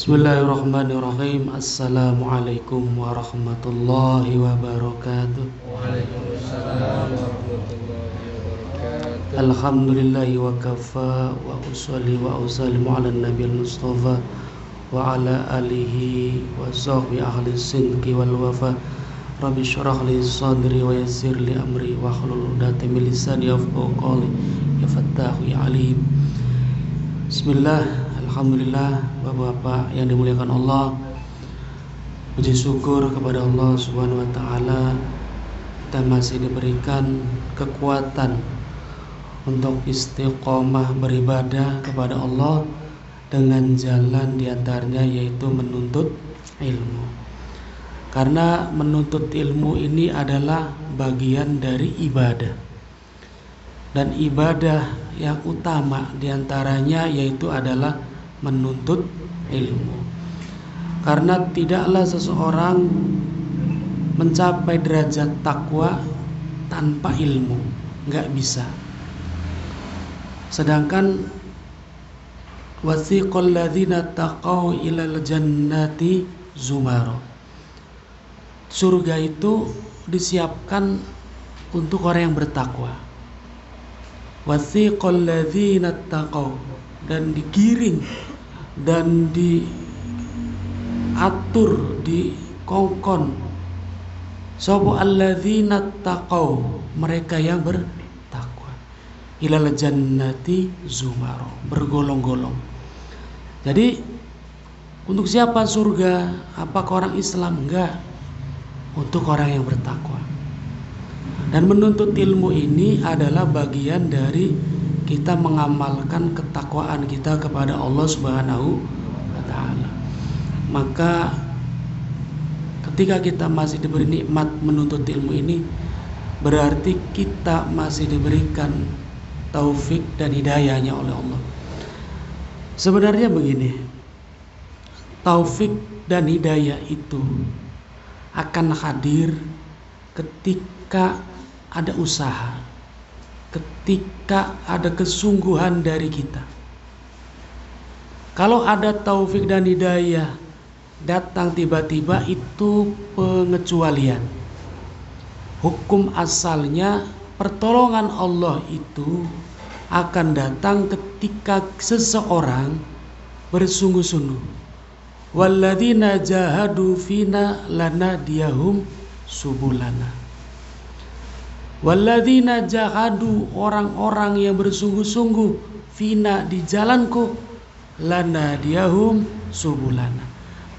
Bismillahirrahmanirrahim. Assalamualaikum warahmatullahi wabarakatuh. Waalaikumsalam warahmatullahi wabarakatuh. Alhamdulillahi wa kafa wa usalli wa usallimu ala nabiyil mustafa wa ala alihi wa sahbihi ahli sidqi wal wafa. Rabbi shrah li sadri wa yassir li amri wa hlul 'uqdatam min lisani yafqahu qawli. Ya Fattahu ya Alim. Bismillah, alhamdulillah, Bapak-bapak yang dimuliakan Allah. Puji syukur kepada Allah Subhanahu wa taala, kita masih diberikan kekuatan untuk istiqomah beribadah kepada Allah dengan jalan diantaranya yaitu menuntut ilmu. Karena menuntut ilmu ini adalah bagian dari ibadah. Dan ibadah yang utama diantaranya yaitu adalah menuntut ilmu. Karena tidaklah seseorang mencapai derajat takwa tanpa ilmu, nggak bisa. Sedangkan wasiqal ladzina taqaw ilal jannati zumara. Surga itu disiapkan untuk orang yang bertakwa. Wasiqal ladzina taqaw, dan digiring dan diatur, dikongkon sapa alladzina taqaw, mereka yang bertakwa, ilal jannati zumara, bergolong-golong. Jadi untuk siapa surga? Apakah orang Islam? Enggak, untuk orang yang bertakwa. Dan menuntut ilmu ini adalah bagian dari kita mengamalkan ketakwaan kita kepada Allah Subhanahu wa taala. Maka ketika kita masih diberi nikmat menuntut ilmu ini, berarti kita masih diberikan taufik dan hidayahnya oleh Allah. Sebenarnya begini, taufik dan hidayah itu akan hadir ketika ada usaha, ketika ada kesungguhan dari kita. Kalau ada taufik dan hidayah datang tiba-tiba, itu pengecualian. Hukum asalnya pertolongan Allah itu akan datang ketika seseorang bersungguh-sungguh. Walladzina jahadu fina lanahdiyahum subulana. Walladzina jahadu, orang-orang yang bersungguh-sungguh, fina, di jalanku, lanahdiyahum subulana,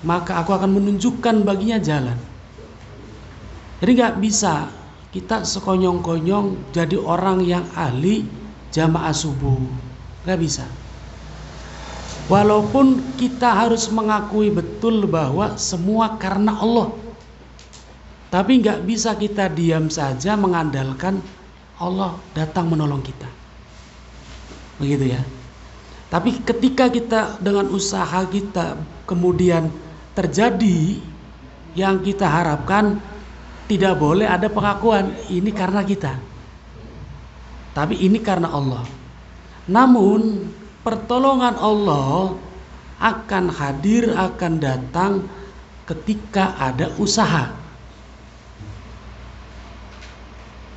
maka aku akan menunjukkan baginya jalan. Jadi gak bisa kita sekonyong-konyong jadi orang yang ahli jamaah subuh, gak bisa. Walaupun kita harus mengakui betul bahwa semua karena Allah, tapi gak bisa kita diam saja mengandalkan Allah datang menolong kita, begitu ya. Tapi ketika kita dengan usaha kita kemudian terjadi yang kita harapkan, tidak boleh ada pengakuan ini karena kita, tapi ini karena Allah. Namun pertolongan Allah akan hadir, akan datang ketika ada usaha.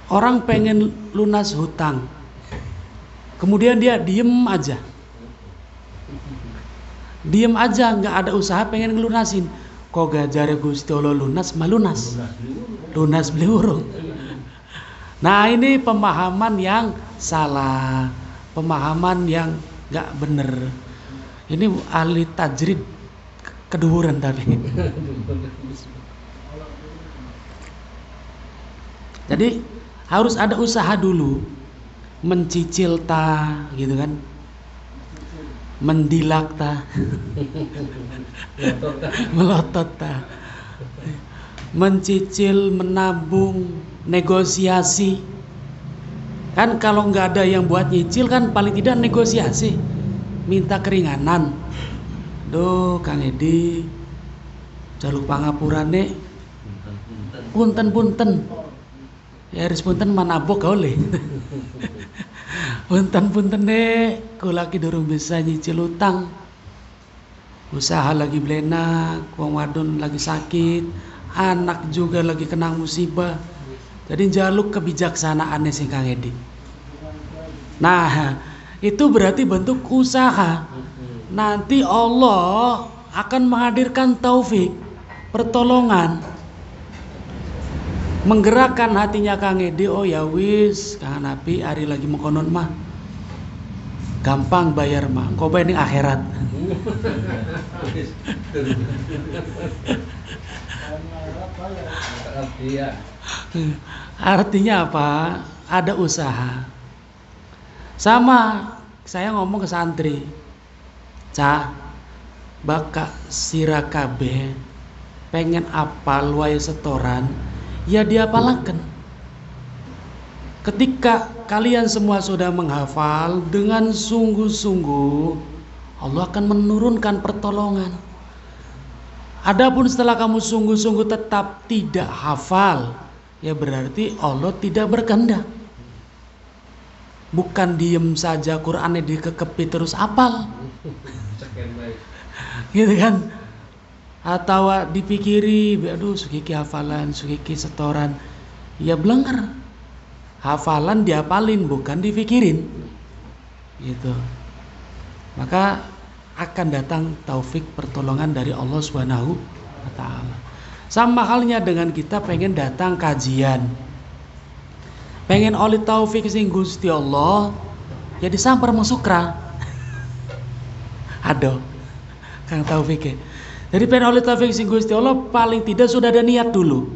Orang pengen lunas hutang, kemudian dia diem aja, nggak ada usaha pengen ngelunasin. Kok gajare Gusti Allah lunas malunas, lunas beli urung. Nah, ini pemahaman yang salah, pemahaman yang nggak bener. Ini ahli tajrid keduhuran tadi. Jadi harus ada usaha dulu, mencicil ta, gitu kan, mendilak ta, melotot ta, mencicil, menabung, negosiasi. Kan kalau nggak ada yang buat nyicil kan paling tidak negosiasi, minta keringanan. Duh Kang Edi, jaluk pangapurane, punten. Ya harus punten manabok oleh. Punten deh, kula ki durung bisa nyicil utang. usaha lagi belenak, wong wadon lagi sakit, anak juga lagi kena musibah. Jadi jaluk kebijaksanaannya sing Kang Edi. Nah, itu berarti bentuk usaha. Nanti Allah akan menghadirkan taufik, pertolongan, menggerakkan hatinya Kang Edi. Oh ya wis, Kang Nabi hari lagi mengkonon mah gampang bayar mah, kau bayar ning akhirat. Artinya apa? Ada usaha. Sama saya ngomong ke santri, Cah, baka sira kabeh pengen apal wae setoran, ya diapalaken. Ketika kalian semua sudah menghafal dengan sungguh-sungguh, Allah akan menurunkan pertolongan. Adapun setelah kamu sungguh-sungguh tetap tidak hafal, ya berarti Allah tidak berkehendak. Bukan diem saja Qur'annya dikekepi terus apal. Gitu kan? Atau dipikiri, aduh sugiki hafalan, sugiki setoran. Ya blenger. Hafalan diapalin, bukan dipikirin. Gitu. Maka akan datang taufik pertolongan dari Allah Subhanahu wa taala. Sama halnya dengan kita pengen datang kajian. Pengen oleh taufik sing Gusti Allah, ya disamper musukra. Aduh, Kang Taufik. Jadi pengen oleh taufik sing Gusti Allah paling tidak sudah ada niat dulu.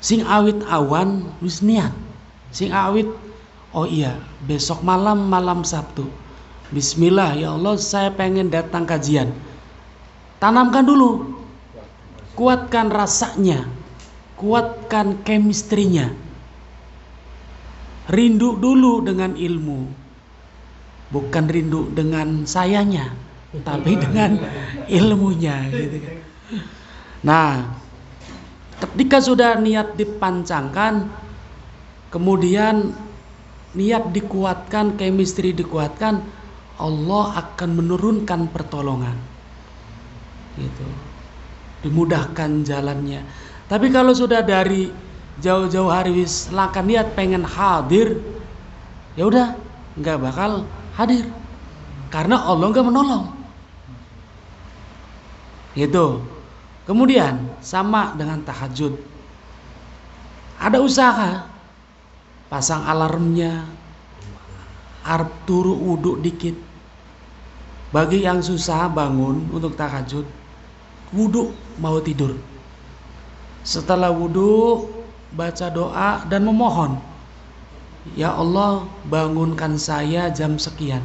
Sing awit awan wis niat. Sing awit oh iya, besok malam Sabtu. Bismillah ya Allah, saya pengen datang kajian. Tanamkan dulu. Kuatkan rasanya. Kuatkan chemistry-nya. Rindu dulu dengan ilmu. Bukan rindu dengan sayanya, tapi dengan ilmunya gitu kan. Nah, ketika sudah niat dipancangkan, kemudian niat dikuatkan, chemistry dikuatkan, Allah akan menurunkan pertolongan. Gitu. Dimudahkan jalannya. Tapi kalau sudah dari jauh-jauh hari wis lakan niat pengen hadir, ya udah nggak bakal hadir karena Allah nggak menolong. Gitu. Kemudian sama dengan tahajud. Ada usaha, pasang alarmnya, arep turu wudhu dikit. Bagi yang susah bangun untuk tahajud, wudhu mau tidur. Setelah wudhu, baca doa dan memohon, ya Allah bangunkan saya jam sekian.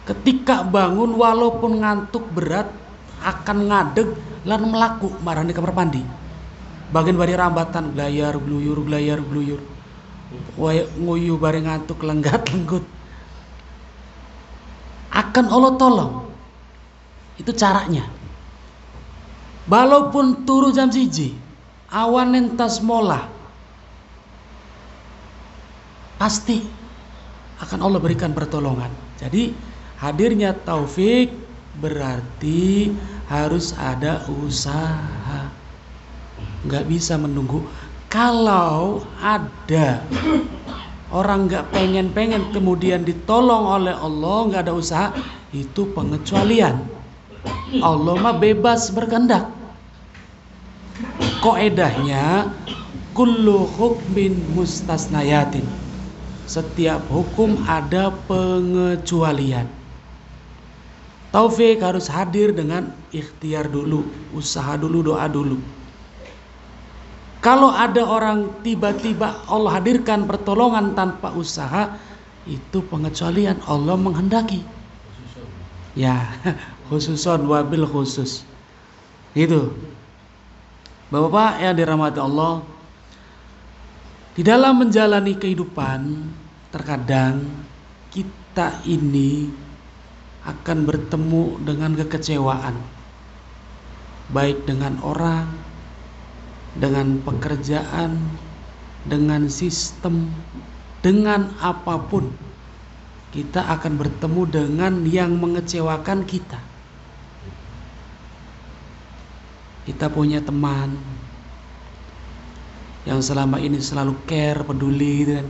Ketika bangun walaupun ngantuk berat, akan ngadeg lan melaku marah di kamar mandi. Bagian bari rambatan glayar gluyur nguyu bari ngantuk lenggat lenggut. Akan Allah tolong. Itu caranya. Walaupun turu jam 1, awan entas mola, pasti akan Allah berikan pertolongan. Jadi hadirnya taufik berarti harus ada usaha. Nggak bisa menunggu. Kalau ada orang nggak pengen kemudian ditolong oleh Allah, nggak ada usaha, itu pengecualian. Allah mah bebas berkehendak. Qaedahnya kullu hukmin mustasnayatin. Setiap hukum ada pengecualian. Taufik harus hadir dengan ikhtiar dulu, usaha dulu, doa dulu. Kalau ada orang tiba-tiba Allah hadirkan pertolongan tanpa usaha, itu pengecualian, Allah menghendaki. Ya, khususon wabil khusus. Gitu. Bapak-bapak yang dirahmati Allah, di dalam menjalani kehidupan terkadang kita ini akan bertemu dengan kekecewaan, baik dengan orang, dengan pekerjaan, dengan sistem, dengan apapun. kita akan bertemu dengan yang mengecewakan kita. Kita punya teman yang selama ini selalu care, peduli gitu kan.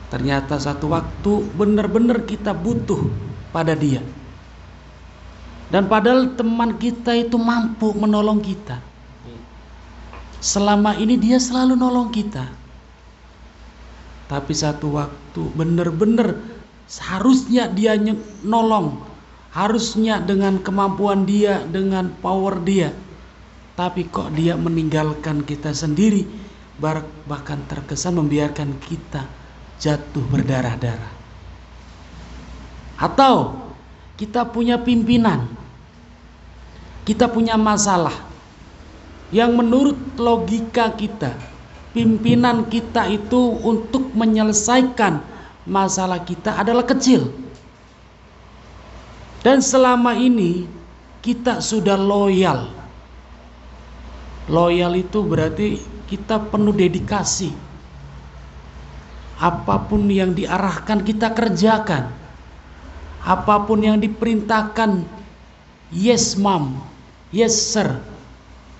Ternyata satu waktu benar-benar kita butuh pada dia. Dan padahal teman kita itu mampu menolong kita. Selama ini dia selalu nolong kita. Tapi satu waktu benar-benar harusnya dia nolong. Harusnya dengan kemampuan dia, dengan power dia. Tapi kok dia meninggalkan kita sendiri, bahkan terkesan membiarkan kita jatuh berdarah-darah. Atau kita punya pimpinan, kita punya masalah yang menurut logika kita, pimpinan kita itu untuk menyelesaikan masalah kita adalah kecil. Dan selama ini kita sudah loyal. Loyal itu berarti kita penuh dedikasi. Apapun yang diarahkan kita kerjakan. Apapun yang diperintahkan, yes mom, yes sir.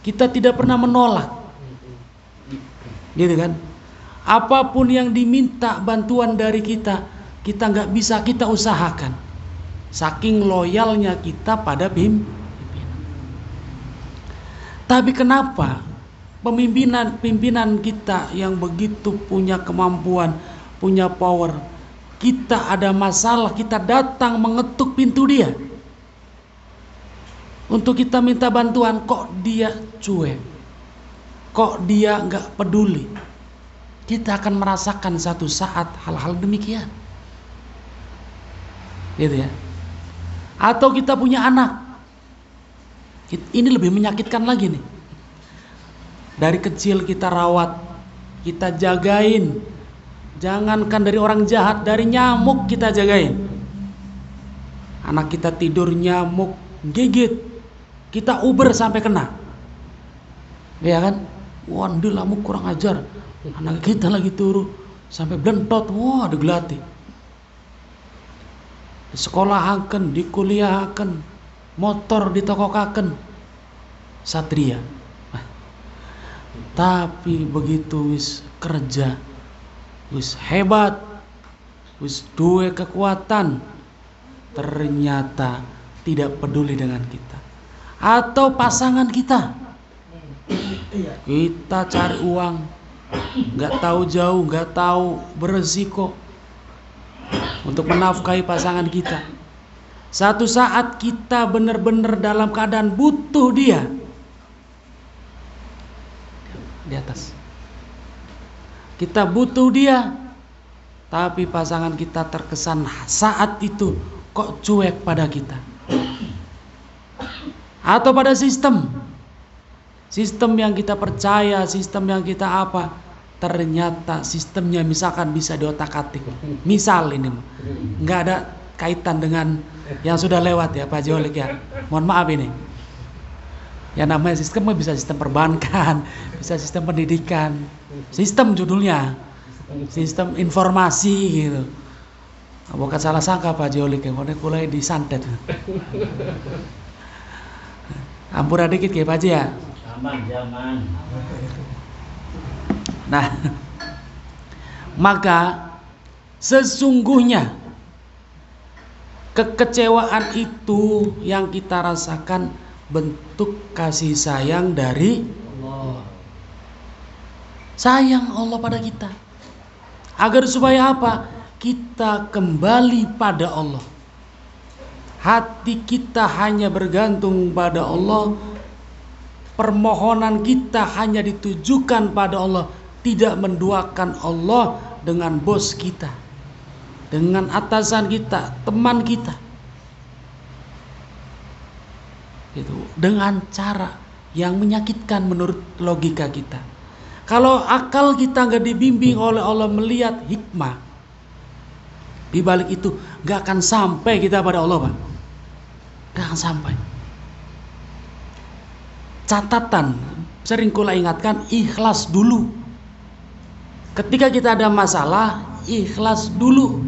Kita tidak pernah menolak. Gitu kan? Apapun yang diminta bantuan dari kita, kita nggak bisa, kita usahakan. Saking loyalnya kita pada pimpinan. Tapi kenapa pimpinan kita yang begitu punya kemampuan, punya power, kita ada masalah, kita datang mengetuk pintu dia untuk kita minta bantuan, kok dia cuek, kok dia nggak peduli. Kita akan merasakan satu saat hal-hal demikian, gitu ya. Atau kita punya anak, ini lebih menyakitkan lagi nih. Dari kecil kita rawat, kita jagain. Jangankan dari orang jahat, dari nyamuk kita jagain. Anak kita tidur nyamuk gigit, kita uber sampai kena. Ya kan? Wah, lamuk kurang ajar. Anak kita lagi turu sampai blentot, wah digelati. Di sekolahaken, di kuliahaken, motor ditokokaken. Satria. Tapi begitu wis kerja, wis hebat, wis duwe kekuatan, ternyata tidak peduli dengan kita. Atau pasangan kita, kita cari uang, nggak tahu jauh, nggak tahu beresiko untuk menafkahi pasangan kita. Satu saat kita benar-benar dalam keadaan butuh dia. Di atas kita butuh dia, tapi pasangan kita terkesan saat itu kok cuek pada kita. Atau pada sistem yang kita percaya, sistem yang kita apa, ternyata sistemnya misalkan bisa diotak-atik. Misal ini nggak ada kaitan dengan yang sudah lewat ya Pak Jolik ya, mohon maaf ini. Ya namanya sistem bisa sistem perbankan, bisa sistem pendidikan, sistem judulnya, sistem informasi gitu. Bukan salah sangka Pak Jolik yang kulai di santet. Ampura dikit ya Pak Haji ya. Zaman. Nah, maka sesungguhnya kekecewaan itu yang kita rasakan bentuk kasih sayang dari Allah. Sayang Allah pada kita. Agar supaya apa? Kita kembali pada Allah. Hati kita hanya bergantung pada Allah. Permohonan kita hanya ditujukan pada Allah. Tidak menduakan Allah dengan bos kita, dengan atasan kita, teman kita. Gitu, dengan cara yang menyakitkan menurut logika kita. Kalau akal kita nggak dibimbing oleh Allah melihat hikmah di balik itu, nggak akan sampai kita pada Allah, Pak. Nggak akan sampai. Catatan sering kula ingatkan, ikhlas dulu. Ketika kita ada masalah, ikhlas dulu.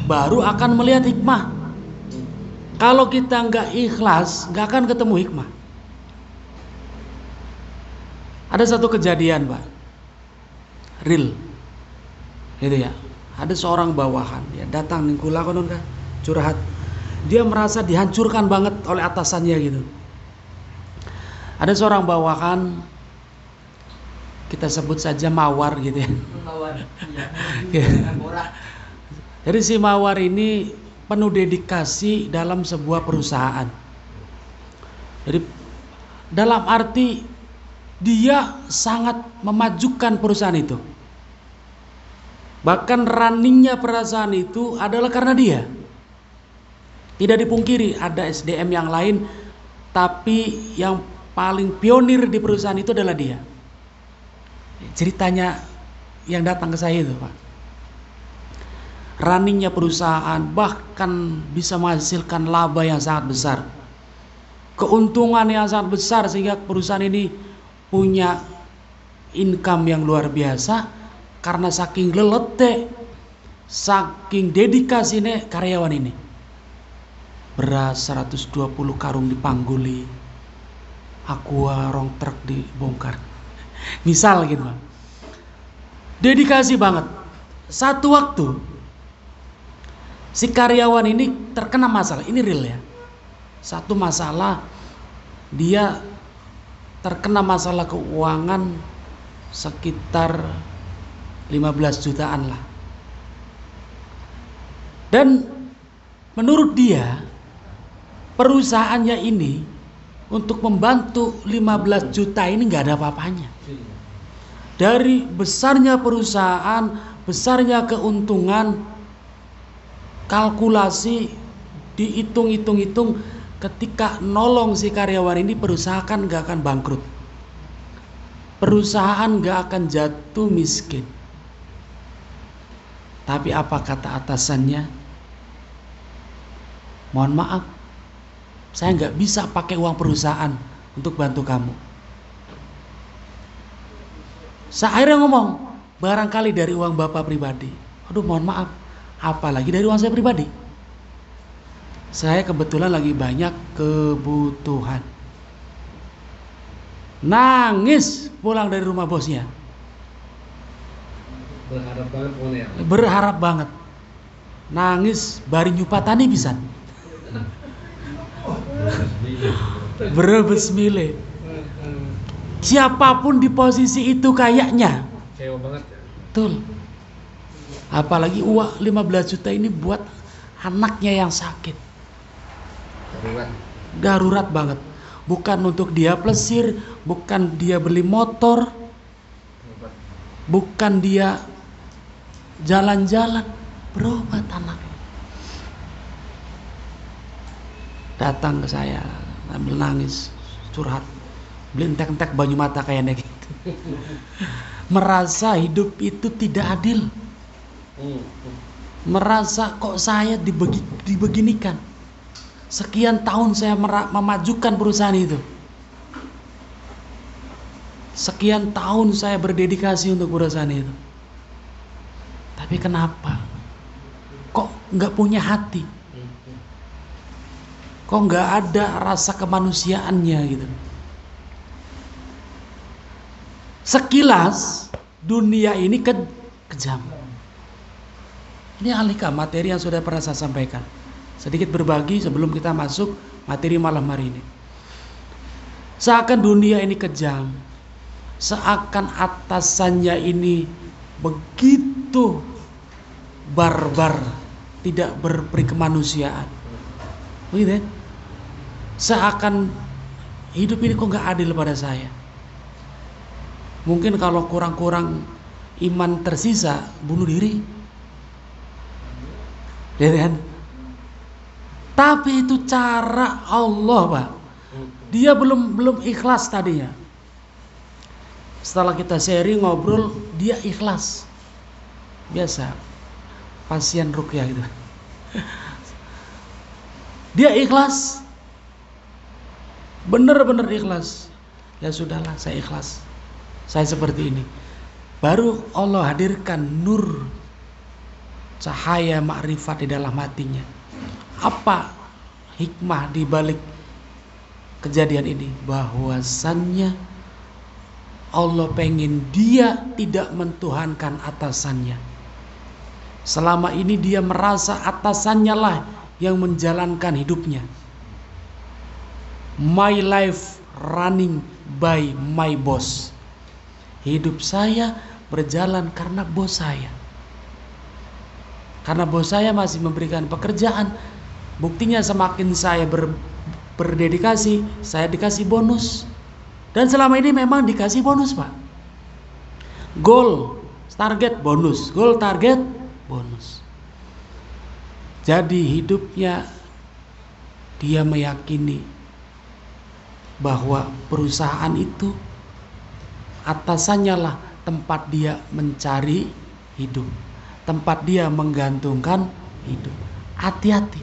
baru akan melihat hikmah. Kalau kita nggak ikhlas, nggak akan ketemu hikmah. Ada satu kejadian, Pak, real, gitu ya. Ada seorang bawahan, ya datang ning kula konon kan, curhat. Dia merasa dihancurkan banget oleh atasannya gitu. Ada seorang bawahan, kita sebut saja Mawar gitu ya. Mawar. Jadi si Mawar ini penuh dedikasi dalam sebuah perusahaan. Jadi dalam arti dia sangat memajukan perusahaan itu. Bahkan runningnya perusahaan itu adalah karena dia. Tidak dipungkiri ada SDM yang lain, tapi yang paling pionir di perusahaan itu adalah dia. Ceritanya yang datang ke saya itu, Pak. Runningnya perusahaan bahkan bisa menghasilkan laba yang sangat besar. Keuntungan yang sangat besar sehingga perusahaan ini punya income yang luar biasa. Karena saking lelete, saking dedikasinya karyawan ini. Beras 120 karung dipangguli, aqua rong truk dibongkar. Misal gitu, Pak. Dedikasi banget. Satu waktu si karyawan ini terkena masalah. Ini real ya. Satu masalah, dia terkena masalah keuangan sekitar 15 jutaan lah. Dan menurut dia, perusahaannya ini untuk membantu 15 juta ini gak ada apa-apanya. Dari besarnya perusahaan, besarnya keuntungan, kalkulasi dihitung-hitung-hitung, ketika nolong si karyawan ini, perusahaan gak akan bangkrut. Perusahaan gak akan jatuh miskin. Tapi apa kata atasannya? Mohon maaf, saya nggak bisa pakai uang perusahaan untuk bantu kamu. Saya akhirnya ngomong, barangkali dari uang bapak pribadi. Aduh, mohon maaf, apalagi dari uang saya pribadi. Saya kebetulan lagi banyak kebutuhan. Nangis pulang dari rumah bosnya. Berharap banget pokoknya. Berharap banget. Nangis bari nyupatani pisan. Berebes mile. Siapapun di posisi itu kayaknya. Kecewa banget ya. Betul. Apalagi uang 15 juta ini buat anaknya yang sakit. Darurat banget. Bukan untuk dia plesir, bukan dia beli motor, bukan dia jalan-jalan, berobat anak. Datang ke saya sambil nangis, curhat, beli entek-entek banyu mata kayaknya gitu. Merasa hidup itu tidak adil. Merasa kok saya dibeginikan. Sekian tahun saya memajukan perusahaan itu. Sekian tahun saya berdedikasi untuk perusahaan itu. Tapi kenapa? Kok nggak punya hati? Kok nggak ada rasa kemanusiaannya gitu? Sekilas dunia ini kejam. Ini alika materi yang sudah pernah saya sampaikan. Sedikit berbagi sebelum kita masuk materi malam hari ini. Seakan dunia ini kejam, seakan atasannya ini begitu barbar, tidak berperi kemanusiaan. Begitu ya? Seakan hidup ini kok gak adil pada saya. Mungkin kalau kurang-kurang iman tersisa, bunuh diri. Ya kan? Tapi itu cara Allah, Pak. Dia belum ikhlas tadinya. Setelah kita sharing ngobrol, dia ikhlas. Biasa pasien ruqyah gitu. Dia ikhlas. Bener-bener ikhlas. Ya sudahlah, saya ikhlas. Saya seperti ini. Baru Allah hadirkan nur cahaya makrifat di dalam hatinya. Apa hikmah di balik kejadian ini? Bahwasannya Allah pengen dia tidak mentuhankan atasannya. Selama ini dia merasa atasannya lah yang menjalankan hidupnya. My life running by my boss. Hidup saya berjalan karena bos saya. Karena bos saya masih memberikan pekerjaan. Buktinya semakin saya berdedikasi, saya dikasih bonus. Dan selama ini memang dikasih bonus, Pak. Goal, target, bonus. Goal, target, bonus. Jadi hidupnya dia meyakini bahwa perusahaan itu atasannya lah tempat dia mencari hidup, tempat dia menggantungkan hidup. Hati-hati,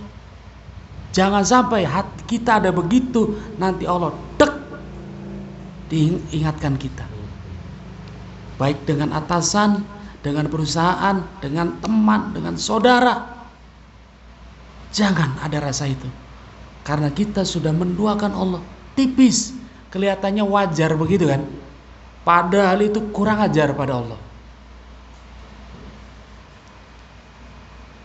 jangan sampai hati kita ada begitu, nanti Allah diingatkan kita, baik dengan atasan, dengan perusahaan, dengan teman, dengan saudara. Jangan ada rasa itu, karena kita sudah menduakan Allah. Tipis, kelihatannya wajar begitu kan, padahal itu kurang ajar pada Allah.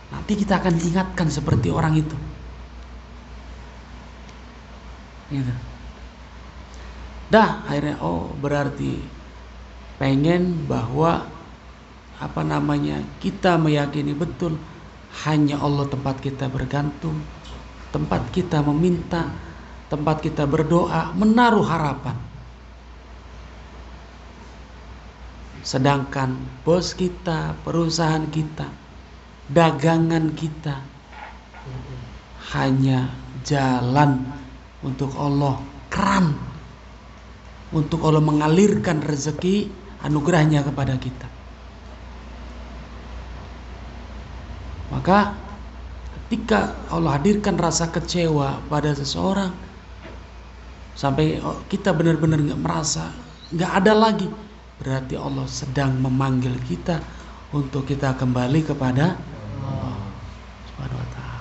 Nanti kita akan diingatkan seperti orang itu gitu. Dah akhirnya berarti pengen bahwa kita meyakini betul hanya Allah tempat kita bergantung, tempat kita meminta, tempat kita berdoa, menaruh harapan. Sedangkan bos kita, perusahaan kita, dagangan kita hanya jalan untuk Allah, keran untuk Allah mengalirkan rezeki anugerahnya kepada kita. Maka ketika Allah hadirkan rasa kecewa pada seseorang, sampai kita benar-benar merasa gak ada lagi, berarti Allah sedang memanggil kita untuk kita kembali kepada Allah Subhanahu wa ta'ala.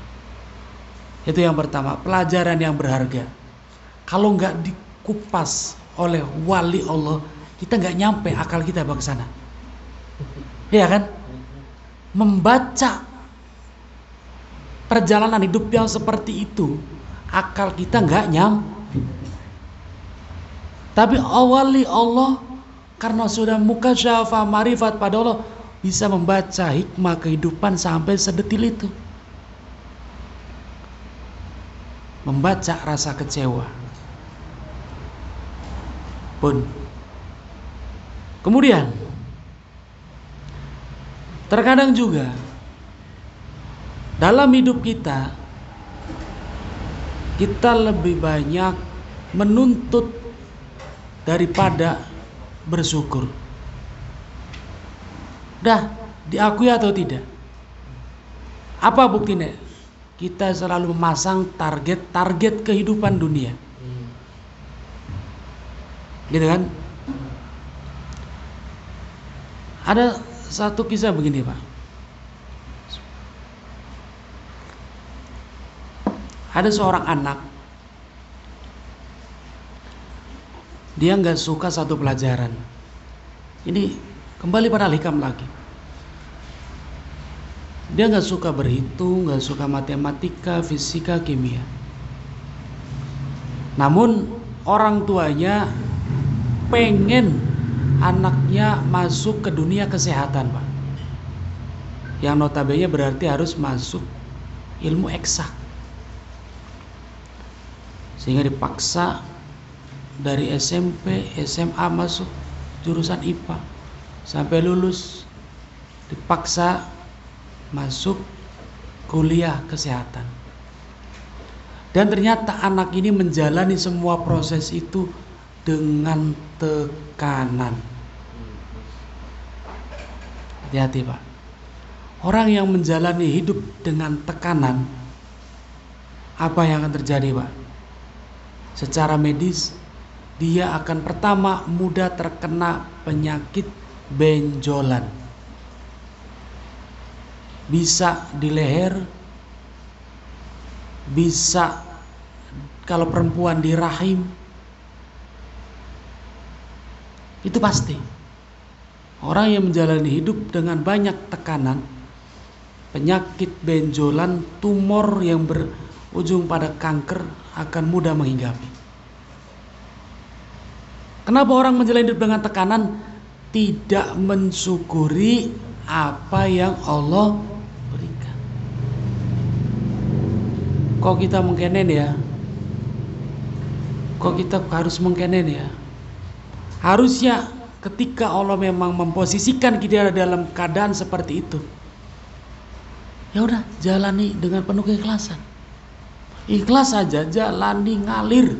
Itu yang pertama, pelajaran yang berharga. Kalau gak dikupas oleh wali Allah, kita gak nyampe akal kita ke sana. Iya kan? Membaca perjalanan hidup yang seperti itu, akal kita gak nyampe. Tapi wali Allah karena sudah mukasyafah marifat pada Allah, bisa membaca hikmah kehidupan sampai sedetil itu. Membaca rasa kecewa pun. Kemudian terkadang juga dalam hidup kita lebih banyak menuntut daripada bersyukur. Dah diakui atau tidak? Apa buktinya? Kita selalu memasang target kehidupan dunia. Gitu kan? Ada satu kisah begini, Pak. Ada seorang anak, dia nggak suka satu pelajaran. Ini kembali pada Al-Hikam lagi. Dia nggak suka berhitung, nggak suka matematika, fisika, kimia. Namun orang tuanya pengen anaknya masuk ke dunia kesehatan, Pak. Yang notabene berarti harus masuk ilmu eksak. Sehingga dipaksa dari SMP, SMA masuk jurusan IPA, sampai lulus dipaksa masuk kuliah kesehatan. Dan ternyata anak ini menjalani semua proses itu dengan tekanan. Hati-hati, Pak. Orang yang menjalani hidup dengan tekanan, apa yang akan terjadi, Pak? Secara medis, dia akan pertama mudah terkena penyakit benjolan. bisa di leher, bisa kalau perempuan di rahim. Itu pasti. Orang yang menjalani hidup dengan banyak tekanan, penyakit benjolan, tumor yang berujung pada kanker akan mudah menghinggapi. Kenapa orang menjalani hidup dengan tekanan? Tidak mensyukuri apa yang Allah berikan. Kok kita mengkenen ya? Kok kita harus mengkenen ya? Harusnya ketika Allah memang memposisikan kita dalam keadaan seperti itu, ya udah jalani dengan penuh keikhlasan. Ikhlas saja, jalani, ngalir.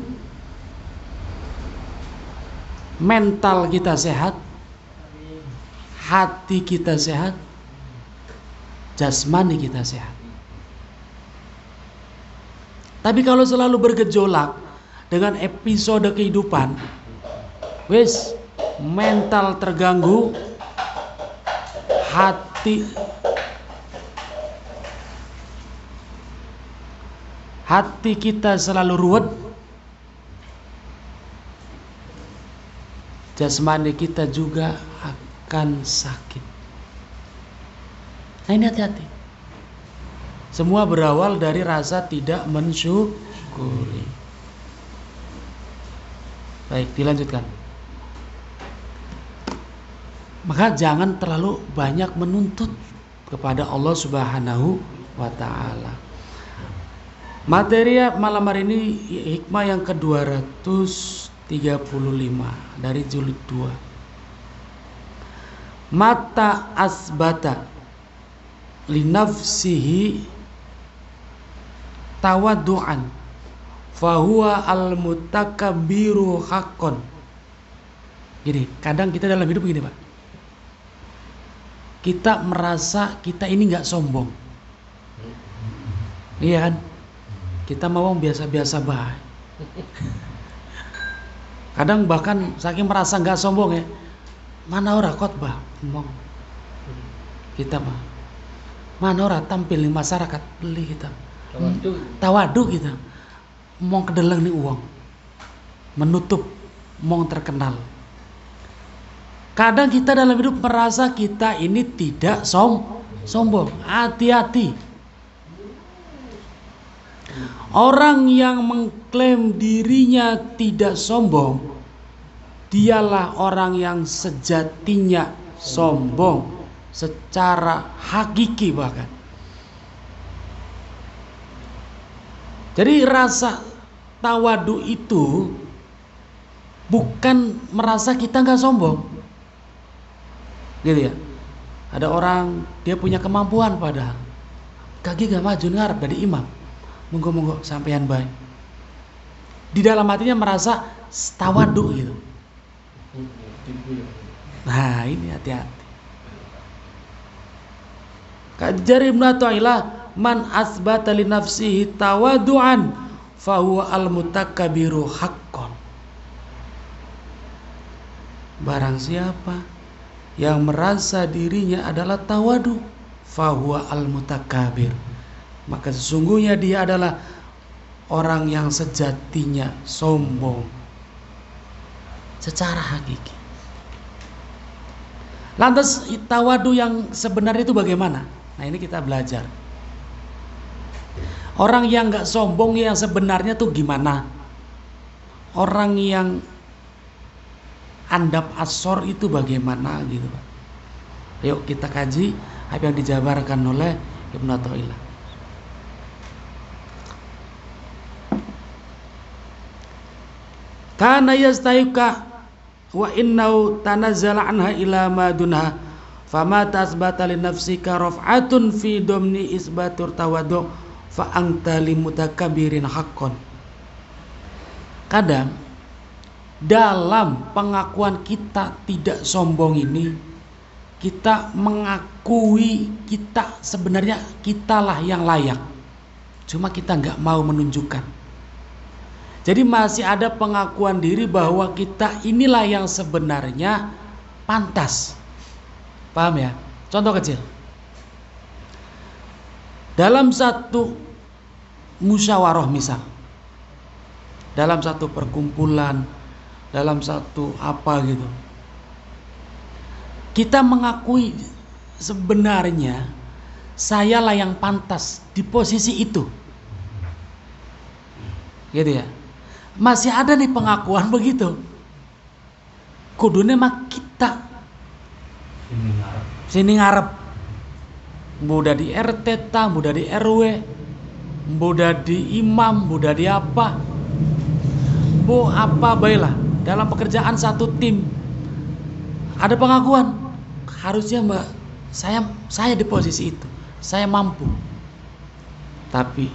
Mental kita sehat, hati kita sehat, jasmani kita sehat. Tapi kalau selalu bergejolak dengan episode kehidupan, wis mental terganggu, hati kita selalu ruwet, jasmani kita juga akan sakit. Nah, ini hati-hati. Semua berawal dari rasa tidak mensyukuri. Baik, dilanjutkan. Maka jangan terlalu banyak menuntut kepada Allah Subhanahu wa ta'ala. Materi malam hari ini hikmah yang ke-235 dari jilid 2. Mata asbata linafsihi tawaddu'an fahuwa al-mutakabbiru haqqan. Gini, kadang kita dalam hidup begini, Pak. Kita merasa kita ini nggak sombong. Iya kan? Kita mau biasa-biasa baik. Kadang bahkan saking merasa nggak sombong ya, mana ora khotbah ngomong kita mah, mana ora tampil di masyarakat beli kita, tawadu kita, mau kedeleng nih uang, menutup, mau terkenal. Kadang kita dalam hidup merasa kita ini tidak sombong. Hati-hati. Orang yang mengklaim dirinya tidak sombong, dialah orang yang sejatinya sombong secara hakiki bahkan. Jadi rasa tawadu itu bukan merasa kita nggak sombong, gitu ya. Ada orang dia punya kemampuan padahal kaki gak maju ngarep dari imam. Monggo sampean baik. Di dalam hatinya merasa tawadu gitu. Nah, ini hati-hati. Kajar Ibnu Athaillah, man asbata li nafsihi tawadu'an fa huwa al-mutakabbiru haqqan. Barang siapa yang merasa dirinya adalah tawadu, fa huwa al-mutakabbir, maka sesungguhnya dia adalah orang yang sejatinya sombong secara hakiki. Lantas tawadu yang sebenarnya itu bagaimana? Nah, ini kita belajar. Orang yang gak sombong yang sebenarnya tuh gimana? Orang yang andap asor itu bagaimana gitu, Pak. Yuk kita kaji apa yang dijabarkan oleh Ibnu Athaillah. Kana yastayuka wa innahu tanazzala anha ila ma dunha fama tasbata li nafsika raf'atun fi domni isbatur tawaddu fa anta limutakabbirin haqqan. Kadang dalam pengakuan kita tidak sombong ini, kita mengakui kita sebenarnya kitalah yang layak, cuma kita nggak mau menunjukkan. Jadi masih ada pengakuan diri bahwa kita inilah yang sebenarnya pantas. Paham ya? Contoh kecil. dalam satu musyawarah misal, dalam satu perkumpulan, dalam satu apa gitu, kita mengakui sebenarnya sayalah yang pantas di posisi itu, gitu ya. Masih ada nih pengakuan begitu. Kudune mah kita sini ngarep, muda di RT, muda di RW, muda di imam, muda di apa, apa baiklah. Dalam pekerjaan satu tim ada pengakuan, harusnya mbak saya di posisi itu, saya mampu, tapi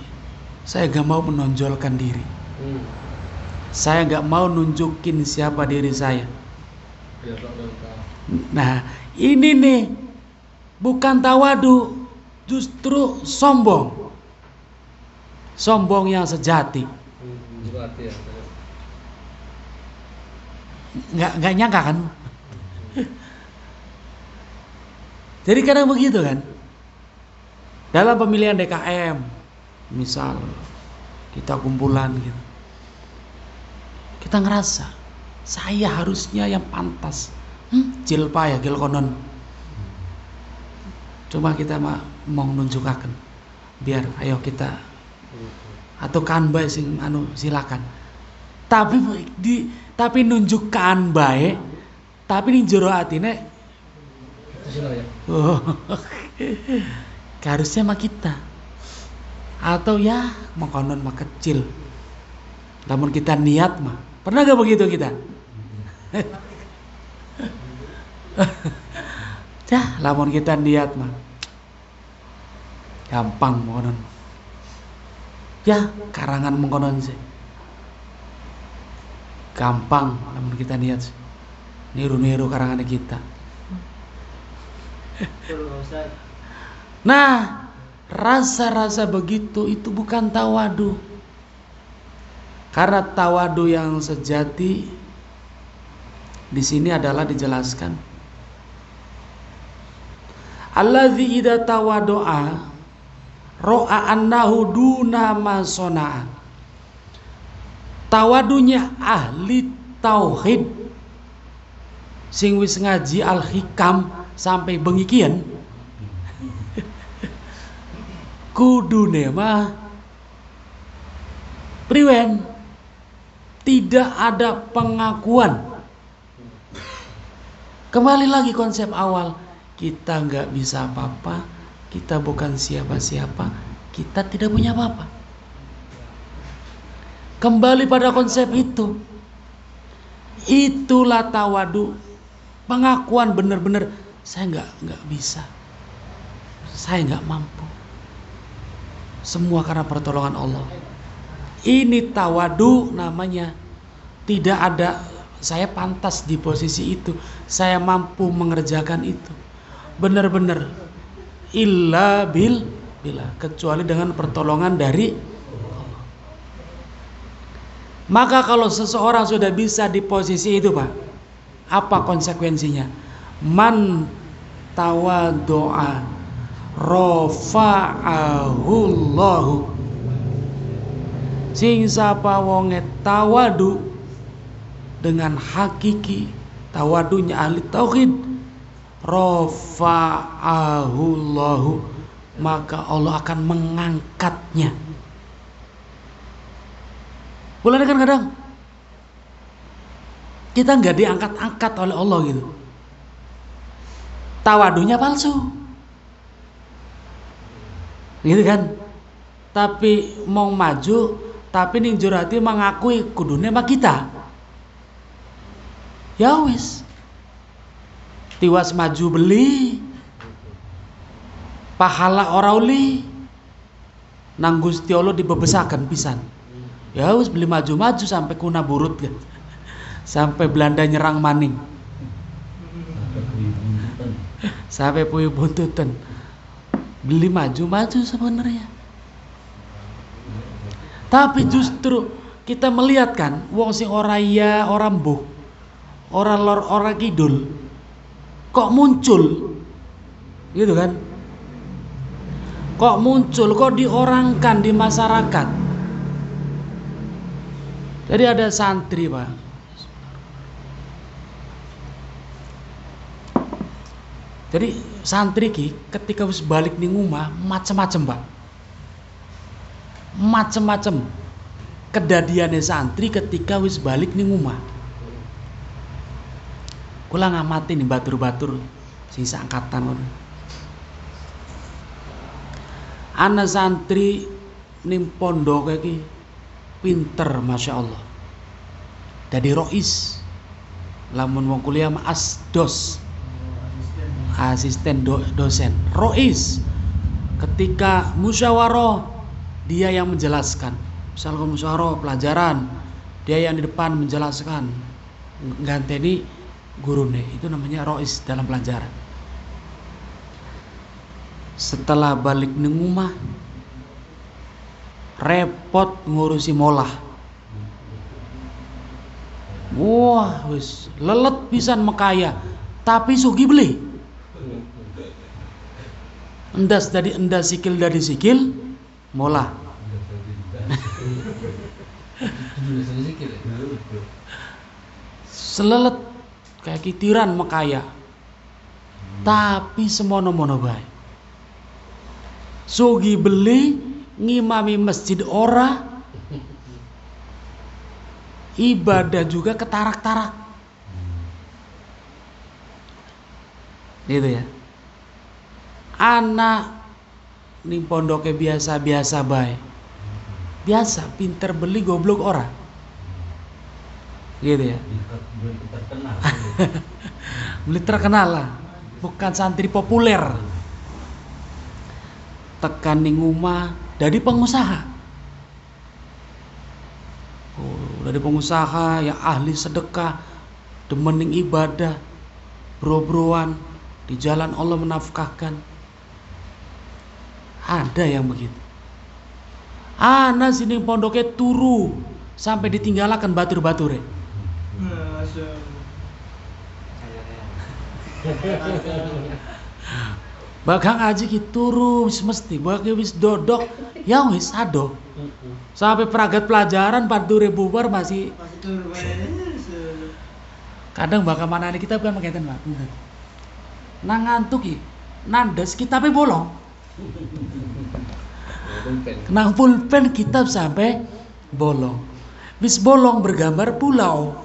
saya gak mau menonjolkan diri, saya gak mau nunjukin siapa diri saya. Nah ini nih bukan tawadu, justru sombong, sombong yang sejati. Nggak nyangka kan? Jadi kadang begitu kan, dalam pemilihan DKM misal kita kumpulan gitu, kita ngerasa saya harusnya yang pantas, jilpa ya gil konon, cuma kita mau nunjukaken biar ayo kita atau kan bae sing silakan, tapi nunjukkan bae, tapi ning jero atine harusnya mah kita, atau ya mengkonon mah kecil, namun kita niat mah pernah gak begitu kita? Lamun kita niat mah gampang mengkonon, ya karangan mengkonon sih gampang, namun kita niat niru karangan kita. Nah, rasa-rasa begitu itu bukan tawadu. Karena tawadu yang sejati di sini adalah dijelaskan, allazi idza tawadu'a ra'a annahu duna ma sana'a. Tawadunya ahli tauhid sing wis ngaji al-hikam sampai bengikian kudune mah priwen, tidak ada pengakuan. Kembali lagi konsep awal, kita nggak bisa apa-apa, kita bukan siapa-siapa, kita tidak punya apa-apa. Kembali pada konsep itu, itulah tawadu, pengakuan benar-benar saya nggak bisa, saya nggak mampu, semua karena pertolongan Allah. Ini tawadu namanya. Tidak ada saya pantas di posisi itu, saya mampu mengerjakan itu, benar-benar illa bila, kecuali dengan pertolongan dari Allah. Maka kalau seseorang sudah bisa di posisi itu, Pak, apa konsekuensinya? Man tawadu'a rafa'ahullahu. Sing sapa wonge tawadu dengan hakiki, tawadunya ahli tauhid, rafa'ahullahu, maka Allah akan mengangkatnya. Boleh kan kadang kita nggak diangkat-angkat oleh Allah gitu, tawadunya palsu gitu kan, tapi mau maju, tapi ning jero ati mengakui kudune mah kita. Ya wis, tiwas maju beli pahala ora uli nang Gusti Allah dibebesaken pisan. Ya wis beli maju-maju sampai kuna burut kan. Sampai Belanda nyerang maning. Sampai puyuh buntutan. Beli maju-maju sebenarnya. Tapi justru kita melihat kan wong sing ora iya, ora mbuh, ora lor, ora kidul, kok muncul gitu kan. Kok muncul, kok diorangkan di masyarakat. Jadi ada santri Pak, jadi santri ki ketika wis balik ning omah macem-macem Pak, macem-macem kedadiane santri ketika wis balik ning omah. Kula ngamati nih batur-batur sing seangkatan. Ana santri ning pondok iki pinter Masya Allah. Dadi rois. Lamun wong kuliah mah asdos. Asisten dosen. Rois. Ketika musyawarah dia yang menjelaskan. Misalnya musyawarah pelajaran, dia yang di depan menjelaskan. Ganteni gurune. Itu namanya rois dalam pelajaran. Setelah balik ning omah repot ngurusi molah. Wah, wis lelet pisan mekaya, tapi sugi beli. Endas dari endas, sikil dari sikil, molah. Selelet kayak kitiran mekaya, tapi semono-mono bae. Sugi beli ngimami masjid ora, ibadah juga ketarak-tarak. Gitu ya. Anak ning pondoke biasa-biasa bae. Biasa, pinter beli goblok ora. Gitu ya. Beli terkenal lah. Bukan santri populer. Tekan ning omah dari pengusaha. Dari pengusaha yang ahli sedekah, demen ibadah, bro-broan, di jalan Allah menafkahkan. Ada yang begitu. Ana sini pondoknya turu sampai ditinggalakan batur-bature. Bakang aji ki turu wis mesti, bakal wis dodok, ya wis ado. Sampai peragat pelajaran 4.000 bubar masih turu. Kadang bakal mana nih kita bukan mengaiten Pak. Nang ngantuk ki, nandes kitabnya bolong. Nang pulpen kitab sampai bolong. Wis bolong bergambar pulau.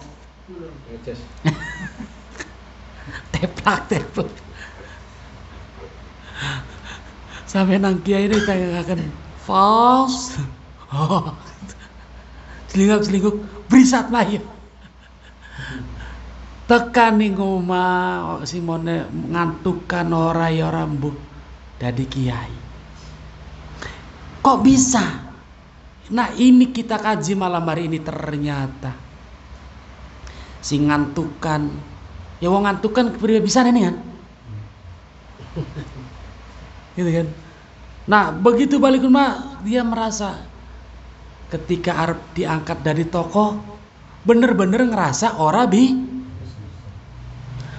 Teplak. Sampai nang kiai ini tanyakan false. Oh. Selingkuh berisat mah ya. Tekan ning omah simone ngantukan ora ya rambuh dadi kiai. Kok bisa? Nah, ini kita kaji malam hari ini ternyata sing ngantukan ya wong ngantukan bisa ini kan. Gitu kan. Nah, begitu balik rumah dia merasa ketika arep diangkat dari toko bener-bener ngerasa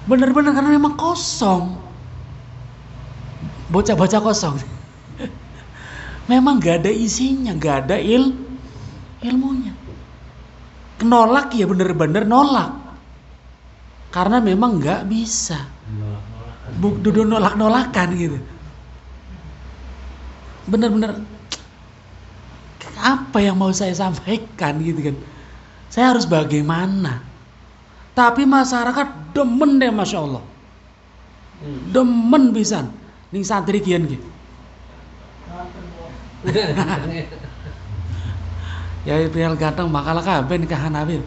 bener-bener karena memang kosong. Bocah-bocah kosong. Memang gak ada isinya, gak ada ilmunya. Nolak ya bener-bener nolak. Karena memang gak bisa. Duduk nolak-nolakan gitu. Bener-bener apa yang mau saya sampaikan gitu kan. Saya harus bagaimana. Tapi masyarakat demen deh Masya Allah. Demen pisan ning santri kian gitu. Ya prial ganteng makalah kabeh nikahan Habib.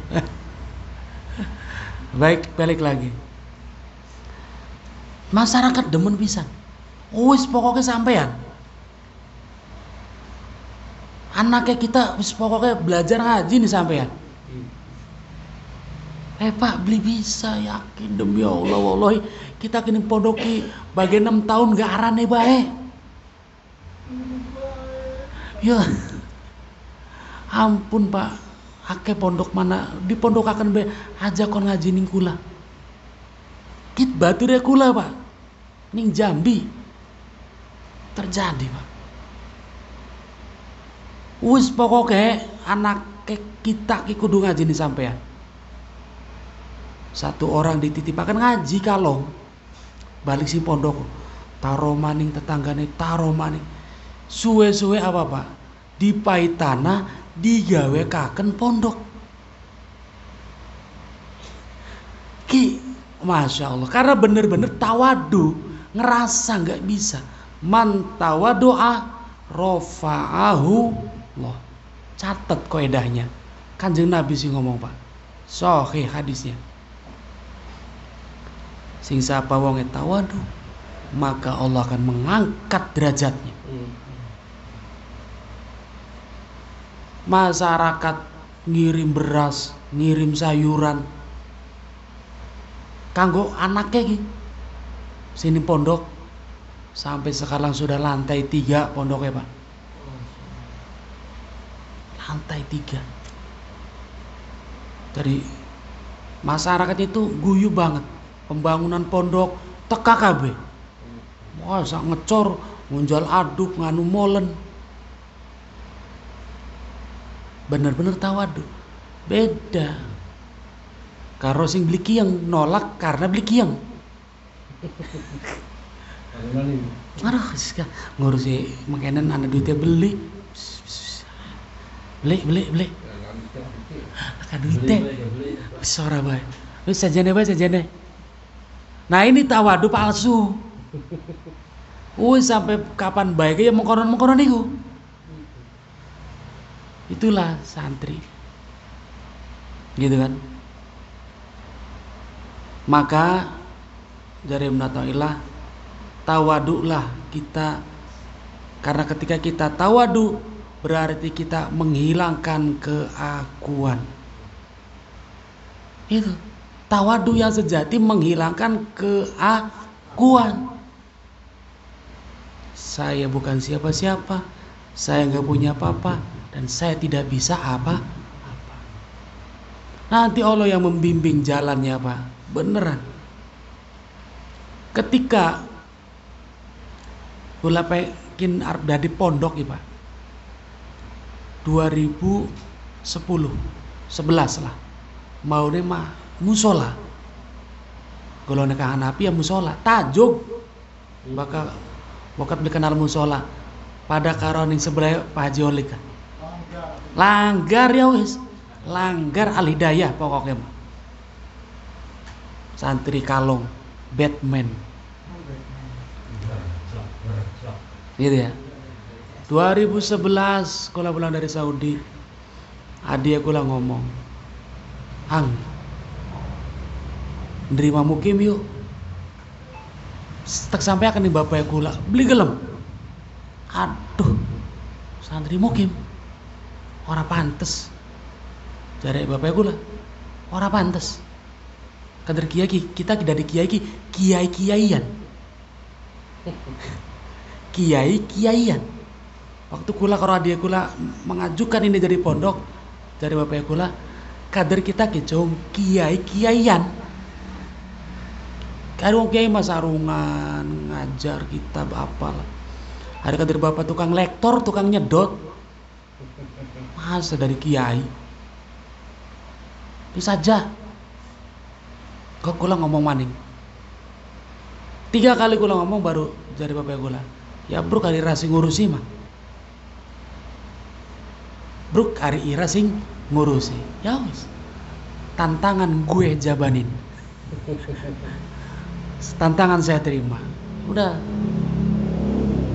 Baik, balik lagi. Masyarakat demen pisan. Wis pokoknya sampean. Anaknya kita wis pokoknya belajar ngaji nih sampean. Pak beli bisa yakin demi Allah wallahi kita kini pondoki bagian 6 tahun gak arane bae. Ya ampun Pak, akeh pondok mana di pondok akan be aja kon ngaji ning kula. Kit bature kula Pak. Ning Jambi terjadi Pak. Wis pokoke anak kita ki kudu ngaji ni sampean. Satu orang dititipaken ngaji kalong. Balik si pondok taro maning tetanggane taro maning. Suwe-suwe apa Pak? Dipai tanah digawe kaken pondok. Ki Masya Allah, karena bener-bener tawadu, ngerasa nggak bisa. Man tawadu'a rofa'ahu Allah. Catat kaidahnya. Kanjeng Nabi sih ngomong Pak. Sahih hadisnya. Sing sapa wonge tawadu, maka Allah akan mengangkat derajatnya. Masyarakat ngirim beras, ngirim sayuran kanggo anaknya gitu. Sini pondok sampai sekarang sudah lantai 3 pondoknya Pak. Lantai 3. Dari masyarakat itu guyu banget. Pembangunan pondok teka kabeh. Masa ngecor, ngunjal aduk, nganu molen. Bener-bener tawadu. Beda. Karo sing beli kiyeng nolak karena beli kiyeng. Aduh, ngurusi makanan anak duitnya beli. Beli. Akan duitnya. Sora bae. Wis sajane bae. Nah ini tawadu palsu. Sampai kapan baik ya mengkonon itu. Itulah santri. Gitu kan. Maka dari menatailah tawaduklah kita, karena ketika kita tawadu berarti kita menghilangkan keakuan. Itu tawadu yang sejati menghilangkan keakuan. Saya bukan siapa-siapa, saya nggak punya apa-apa, dan saya tidak bisa apa-apa. Nanti Allah yang membimbing jalannya Pak, beneran. Ketika kula pekin arep dadi pondok ya Pak, 2010, 11 lah, mau mah musola. Kalau nikah Hanafi ya musola, tajuk. Bakal bokat dikenal musola. Pada karoning sebelah Pak Haji Olik. Langgar ya wis. Langgar Al-Hidayah pokoknya. Santri kalong, Batman. Gitu ya. 2011 kula pulang dari Saudi. Adia kula ngomong, "Hang, nerima mukim yuk." Tak sampai akan di bapak kula beli gelem. Aduh, santri mukim ora pantes. Jare bapak kula ora pantes. Kader kiai kita tidak di kiai-kiaian. Kiai-kiaian. Waktu kula karo adik kula mengajukan ini dari pondok, dari bapak kula, kader kita kecong kiai-kiaian. Karo kiai mas sarungan ngajar kitab apal. Ada kader bapak tukang lektor, tukang nyedot. Masa dari kiai. Itu saja. Kok kula ngomong maning. 3 kali kula ngomong baru dari bapak kula. Ya bro kali rasi ngurusi mah. Bro kali ira sing ngurusi. Ya wis. Tantangan gue jabanin. Tantangan saya terima. Udah.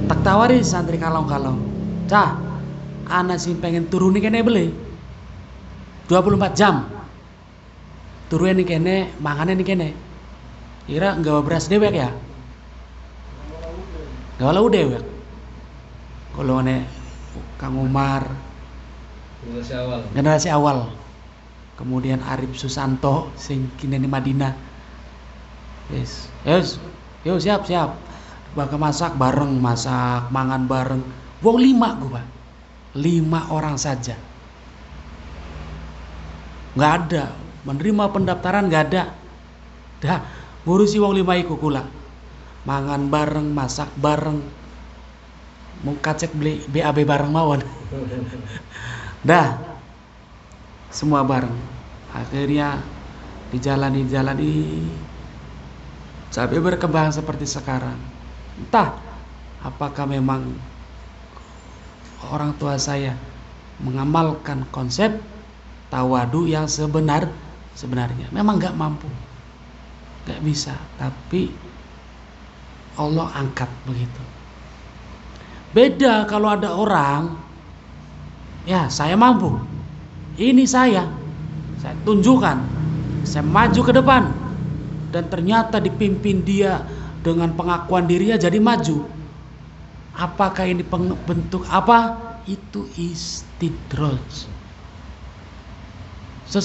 Tak tawari santri kalong-kalong. Cah, ana sing pengen turun nih kene beli. 24 jam. Turun nih kene, mangane nih kene. Kira nggawa beras dewek ya? Galau dewek. Kalau ane Kang Umar, generasi awal. Kemudian Arif Susanto sing kini di Madinah. Yes. Yo siap. Bakal masak bareng, masak, mangan bareng. Wong 5 gua, Pak. 5 orang saja. Nggak ada. Menerima pendaftaran nggak ada. Dah, ngurusi wong 5 iku kula. Mangan bareng, masak bareng. mau kacek beli BAB bareng mawon. Dah, semua bareng. Akhirnya dijalani sampai berkembang seperti sekarang. Entah apakah memang orang tua saya mengamalkan konsep tawadu yang sebenarnya. Memang gak mampu, gak bisa, tapi Allah angkat begitu. Beda kalau ada orang, ya saya mampu, ini saya tunjukkan, saya maju ke depan, dan ternyata dipimpin dia dengan pengakuan dirinya jadi maju. Apakah ini bentuk apa? Itu istidraj.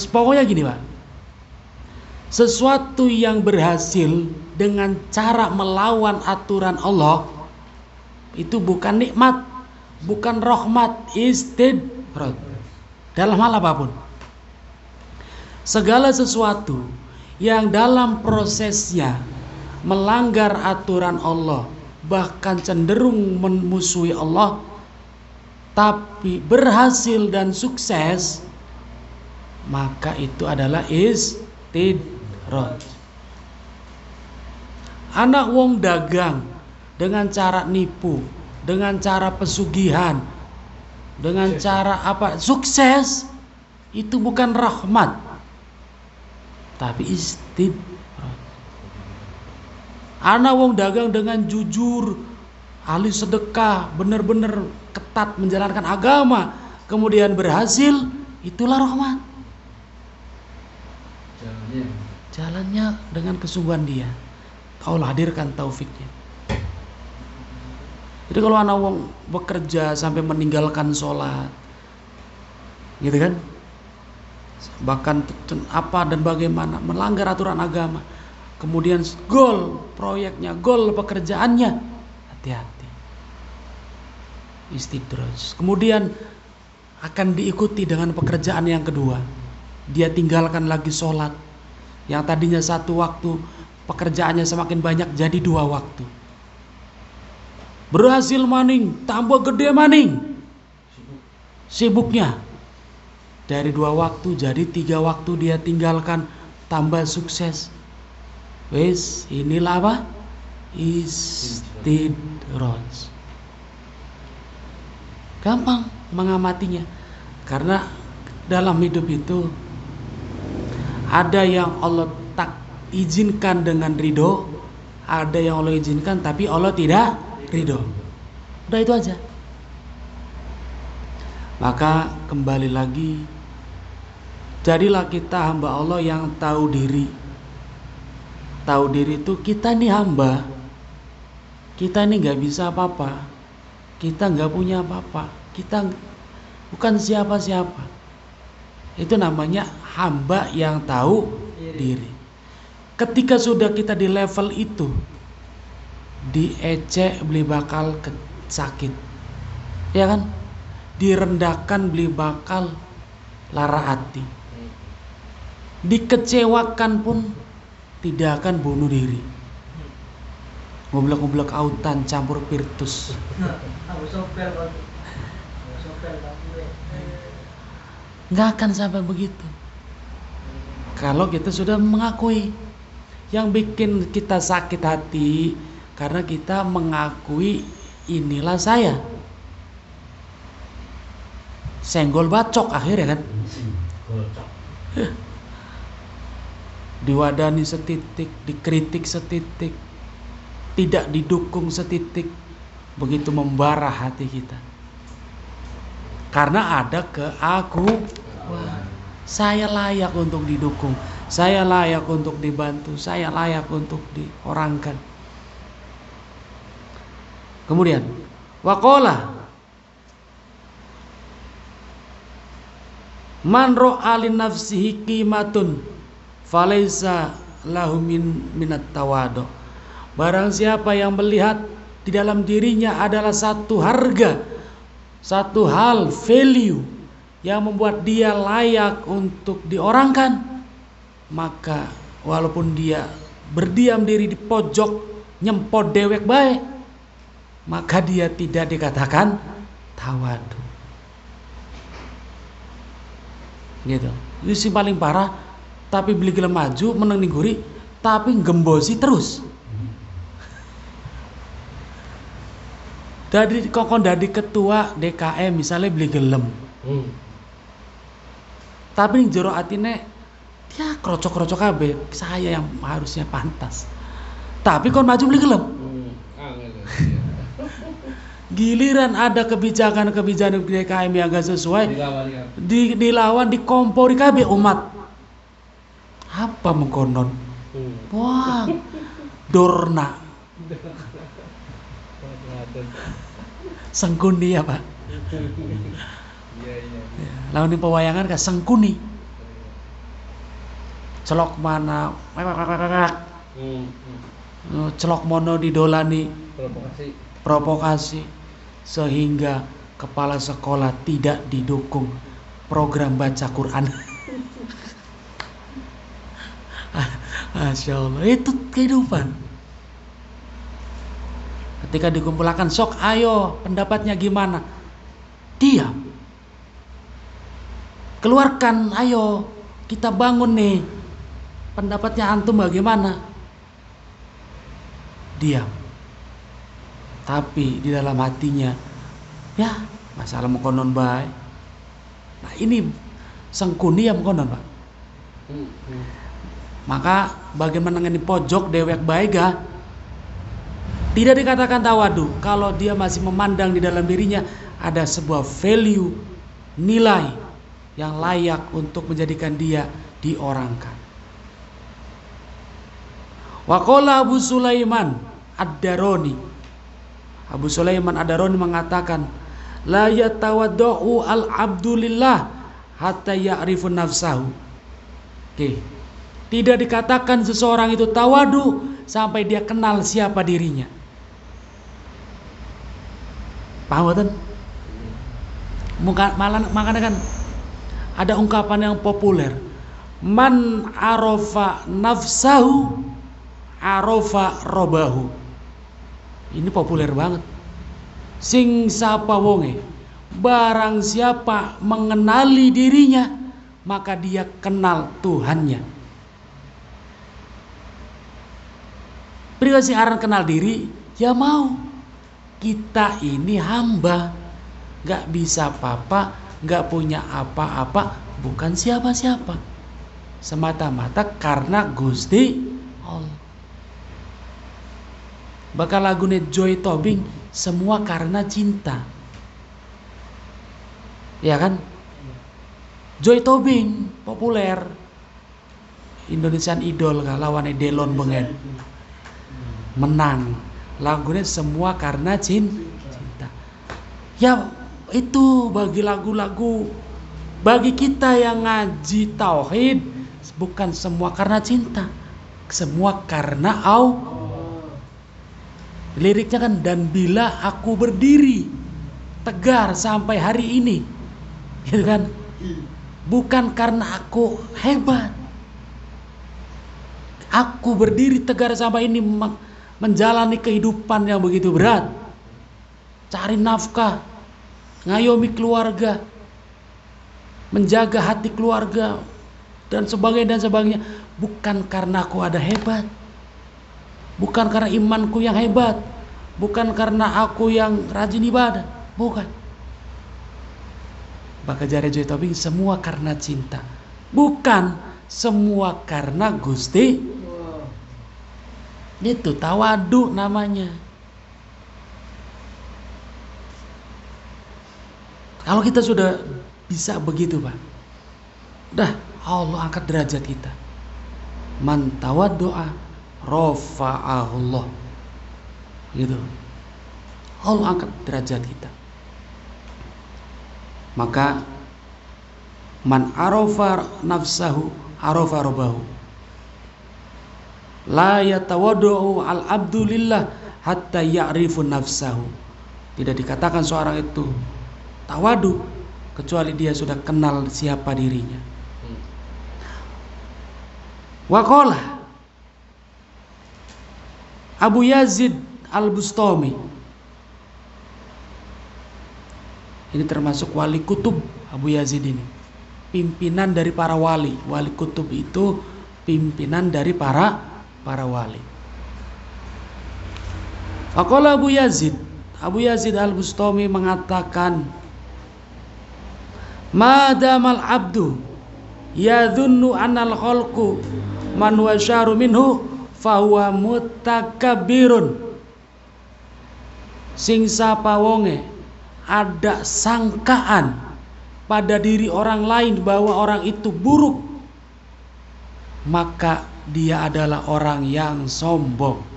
Pokoknya gini Pak, sesuatu yang berhasil dengan cara melawan aturan Allah itu bukan nikmat, bukan rahmat, istidraj. Dalam hal apapun, segala sesuatu yang dalam prosesnya melanggar aturan Allah, bahkan cenderung memusuhi Allah, tapi berhasil dan sukses, maka itu adalah istidraj. Anak wong dagang dengan cara nipu, dengan cara pesugihan, dengan cara apa, sukses, itu bukan rahmat, tapi istidraj. Anak wong dagang dengan jujur, ahli sedekah, benar-benar ketat menjalankan agama, kemudian berhasil, itulah rahmat. Jalannya dengan kesungguhan dia, Allah hadirkan taufiknya. Jadi kalau anak wong bekerja sampai meninggalkan sholat, gitu kan, bahkan apa dan bagaimana melanggar aturan agama, kemudian gol proyeknya, gol pekerjaannya, hati-hati, istidraj. Kemudian akan diikuti dengan pekerjaan yang kedua, dia tinggalkan lagi sholat, yang tadinya 1 waktu, pekerjaannya semakin banyak jadi 2 waktu. Berhasil maning, tambah gede maning, sibuknya dari 2 waktu jadi 3 waktu dia tinggalkan, tambah sukses. Wes, inilah apa? Istidraj. Gampang mengamatinya, karena dalam hidup itu ada yang Allah tak izinkan dengan ridho, ada yang Allah izinkan tapi Allah tidak ridho. Udah itu aja. Maka kembali lagi, jadilah kita hamba Allah yang tahu diri. Tahu diri itu kita ini hamba, kita ini gak bisa apa-apa, kita gak punya apa-apa, kita bukan siapa-siapa. Itu namanya hamba yang tahu diri. Ketika sudah kita di level itu, diecek beli bakal sakit, ya kan? Direndahkan beli bakal lara hati, dikecewakan pun tidak akan bunuh diri. Ngoblok-ngoblok autan campur pirtus. Nggak akan sampai begitu. Kalau kita sudah mengakui, yang bikin kita sakit hati karena kita mengakui inilah saya. Senggol bacok akhirnya kan. Diwadani setitik, dikritik setitik, tidak didukung setitik, begitu membara hati kita. Karena ada keakuan, saya layak untuk didukung, saya layak untuk dibantu, saya layak untuk diorangkan. Kemudian waqala man ra'a li nafsihi qimatun falaisa lahu minat tawadu. Barang siapa yang melihat di dalam dirinya adalah satu harga, satu hal, value yang membuat dia layak untuk diorangkan, maka walaupun dia berdiam diri di pojok nyempot dewek baik, maka dia tidak dikatakan tawadu. Gitu. Itu sih paling parah. Tapi beli gelem maju meneng ningguri, tapi gembosi terus. Dari kokon dari ketua DKM misalnya beli gelem. Tapi ning jero atine ya krocok-krocok kabeh, saya yang harusnya pantas. Tapi kon maju beli gelem. Giliran ada kebijakan-kebijakan DKM yang gak sesuai, dilawan, dikompori kabeh umat. Apa mengkonon? Wah, dorna. Sengkuni ya Pak. Lawan di pewayangan kan sengkuni. Celok mana? Celok mono didolani. Provokasi sehingga kepala sekolah tidak didukung program baca Quran. Masya Allah, itu kehidupan. Ketika dikumpulkan, sok ayo pendapatnya gimana? Diam. Keluarkan, ayo kita bangun nih. Pendapatnya antum bagaimana? Diam. Tapi di dalam hatinya, ya masalah mengkonon baik. Nah ini sengkuni ya mengkonon Pak. Maka bagaimana ngeni pojok dewek baik ga? Tidak dikatakan tawadu kalau dia masih memandang di dalam dirinya ada sebuah value, nilai yang layak untuk menjadikan dia diorangkan. Waqala Abu Sulaiman Ad-Darani. Abu Sulaiman Ad-Darani mengatakan, la yatawadda'u al-abdulillah hatta ya'rifu nafsahu. Oke. Tidak dikatakan seseorang itu tawadu sampai dia kenal siapa dirinya. Paham betul? Makanya kan ada ungkapan yang populer. Man arafa nafsahu arafa robahu. Ini populer banget. Sing sapa wonge, barang siapa mengenali dirinya, maka dia kenal Tuhannya. Pribadi aran kenal diri, ya mau. Kita ini hamba, gak bisa apa-apa, gak punya apa-apa, bukan siapa-siapa. Semata-mata karena Gusti Allah. Bakal lagunya Joy Tobing, semua karena cinta. Ya kan? Joy Tobing populer. Indonesian Idol lawan Delon Bengen. Menang. Lagunya semua karena cinta. Ya itu bagi lagu-lagu, bagi kita yang ngaji tauhid, bukan semua karena cinta, semua karena Allah. Liriknya kan, dan bila aku berdiri tegar sampai hari ini, gitu kan, bukan karena aku hebat, aku berdiri tegar sampai ini menjalani kehidupan yang begitu berat, cari nafkah, ngayomi keluarga, menjaga hati keluarga, dan sebagainya, bukan karena aku ada hebat, bukan karena imanku yang hebat, bukan karena aku yang rajin ibadah, bukan. Maka jare Joy Tobing semua karena cinta, bukan semua karena Gusti. Itu tawadu namanya. Kalau kita sudah bisa begitu Pak, dah Allah angkat derajat kita. Man tawaddu'a rafa'ahullah. Gitu. Allah angkat derajat kita. Maka man arafa nafsahu arafa rabbahu. La yatawaddu'u al-abdu lillah hatta ya'rifu nafsahu. Tidak dikatakan seorang itu tawadu kecuali dia sudah kenal siapa dirinya. Waqala Abu Yazid Al-Bustami Ini termasuk wali kutub Abu Yazid ini. Pimpinan dari para wali. Wali kutub itu pimpinan dari para wali. Faqala Abu Yazid Al-Bustami mengatakan, madamal abdu yadhunnu annal khalqu man wasyaru minhu fahuwa mutakabbirun. Sing sapa wonge ada sangkaan pada diri orang lain bahwa orang itu buruk, maka dia adalah orang yang sombong.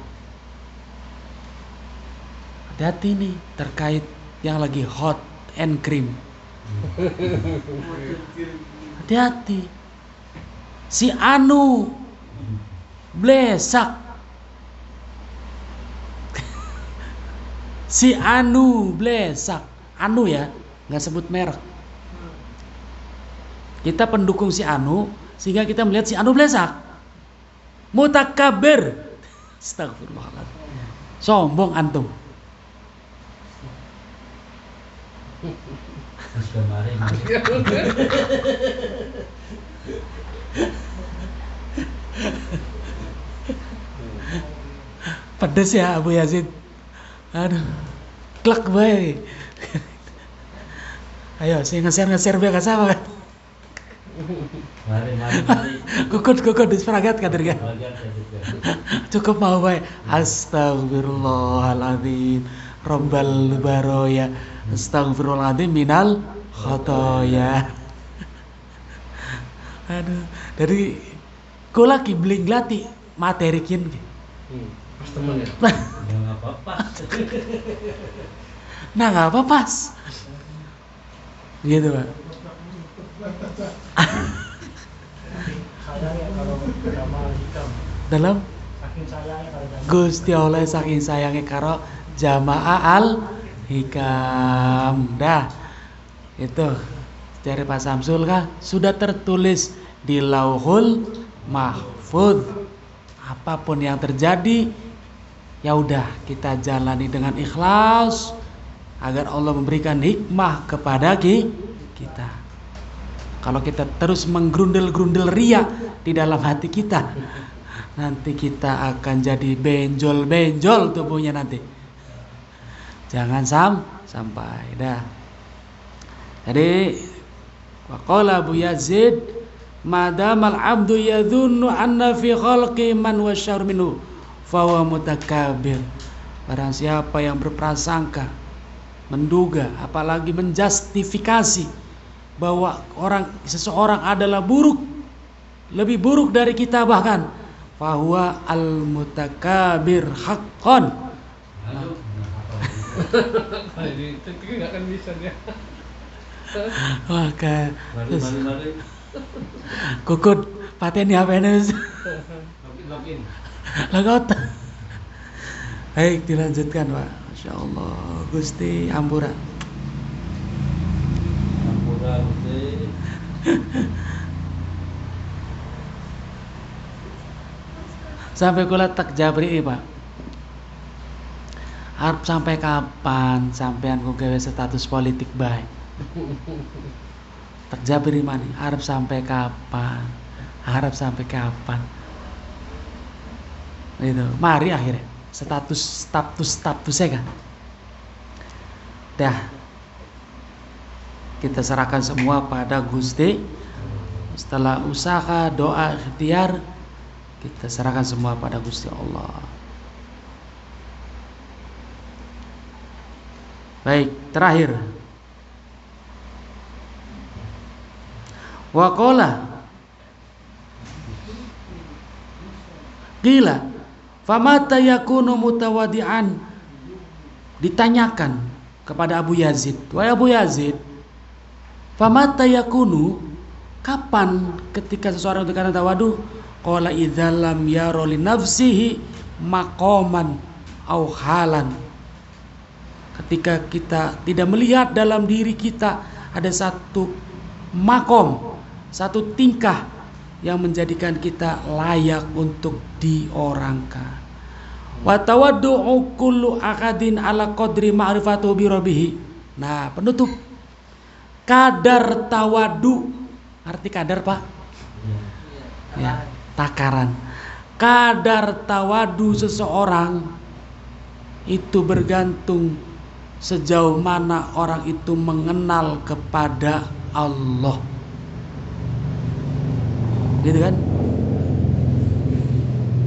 Hati-hati nih terkait yang lagi hot and cream. Hati-hati. Si Anu blesak. Si Anu blesak. Anu ya, nggak sebut merek. Kita pendukung si Anu sehingga kita melihat si Anu blesak. Mutakabir. Astagfirullahaladzim. Sombong antum. Pedes ya Abu Yazid. Aduh, klek bae. Ayo, saya ngeser biar sama kan. Mari. Kukut disperagat kan dirga. Cukup mau bae. Astagfirullahaladzim. Rabbal baroya. Astagfirullahaladzim minal khotoya. Aduh, dari kula kibling lati materi kian. Pas teman ya. Nggak apa-apa. Nah, nggak apa-apa. Gitu Pak. Dalam Gusti Allah saking sayangnya karo jamaah al hikam. Dah itu dari Pak Samsul kah sudah tertulis di Lauhul Mahfuz. Apapun yang terjadi, ya udah kita jalani dengan ikhlas agar Allah memberikan hikmah kepada kita. Kalau kita terus menggrundel-grundel riya di dalam hati kita, nanti kita akan jadi benjol-benjol tubuhnya nanti. Jangan sampai dah. Jadi waqala Abu Yazid, madamal abdu yadhunnu anna fi khalqi man wasyar minhu fa huwa mutakabbir. Barang siapa yang berprasangka, menduga, apalagi menjustifikasi bahwa seseorang adalah buruk, lebih buruk dari kita bahkan, fa huwa al mutakabbir haqqan. Itu nggak akan bisa dia. Maka kukut paten apa ini? Login. Lagot. Baik, dilanjutkan Pak. Masya Allah, Gusti Ampura. Gusti. Sampai kula tak jabri Pak. Harap sampai kapan sampean ku gawe status politik baik? Tak jabri mani. Harap sampai kapan? Itu. Mari akhirnya statusnya kan. Dah. Kita serahkan semua pada Gusti. Setelah usaha, doa, ikhtiar, kita serahkan semua pada Gusti Allah. Baik, terakhir. Waqala qila famata yakunu mutawadi'an. Ditanyakan kepada Abu Yazid, wahai Abu Yazid, famata yakunu, kapan ketika seseorang itu karena tawadu? Qala idza lam yara li nafsihi maqaman au halan. Ketika kita tidak melihat dalam diri kita ada satu makom, satu tingkah yang menjadikan kita layak untuk diorangkan. Wa tawaddu'u kullu akadin ala qadri ma'rifatuhu bi rabbih. Nah, penutup Kadar tawadu, arti kadar Pak? Ya, takaran. Kadar tawadu seseorang itu bergantung sejauh mana orang itu mengenal kepada Allah. Gitu kan?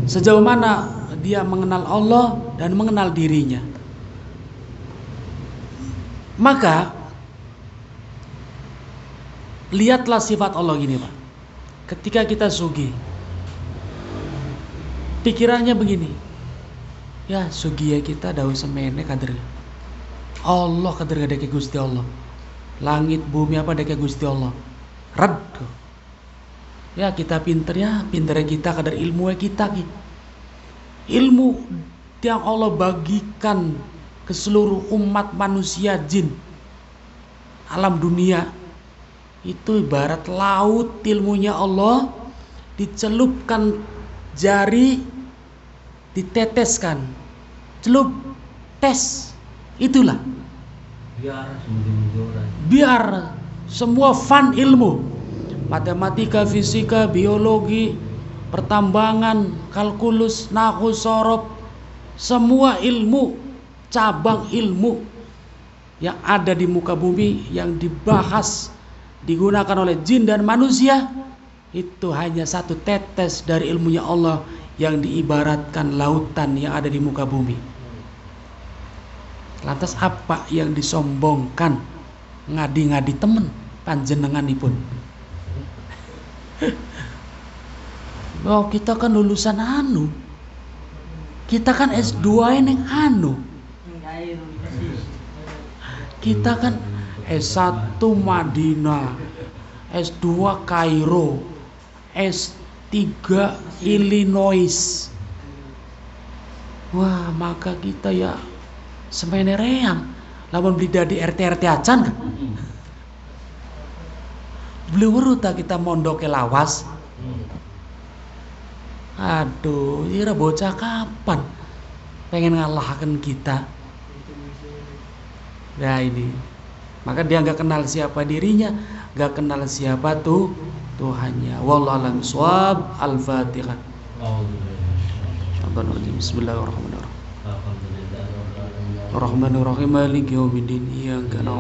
Sejauh mana dia mengenal Allah dan mengenal dirinya. Maka lihatlah sifat Allah gini Pak. Ketika kita sugih, pikirannya begini, ya sugih ya kita daun semene kader Allah, kader gak ada Gusti Allah, langit bumi apa ada Gusti Allah, red ya kita pinternya kita kadar ilmu kita ilmu yang Allah bagikan ke seluruh umat manusia jin alam dunia itu ibarat laut, ilmunya Allah dicelupkan jari, diteteskan, celup, tes, itulah biar semua fun ilmu, matematika, fisika, biologi, pertambangan, kalkulus, nahwu, sorof, semua ilmu, cabang ilmu yang ada di muka bumi yang dibahas digunakan oleh jin dan manusia itu hanya satu tetes dari ilmunya Allah yang diibaratkan lautan yang ada di muka bumi. Lantas apa yang disombongkan? Ngadi-ngadi temen panjenenganipun. Oh, kita kan lulusan anu. Kita kan S2 yang anu. Kita kan S1 Madinah, S2 Kairo, S3 Illinois. Wah, maka kita ya semene reang lamun beli dari RT acan kan. Beli uruta kita mondoke lawas. Aduh, ira bocah kapan pengen ngalahkan kita. Nah ini. Maka dia nggak kenal siapa dirinya, nggak kenal siapa Tuhannya. Wallahu a'lam bishawab. Al-Fatihah. Bismillahirrahmanirrahim. Ar-Rahmanir Rahim. Maliki yaumiddin. Iyyaka na'budu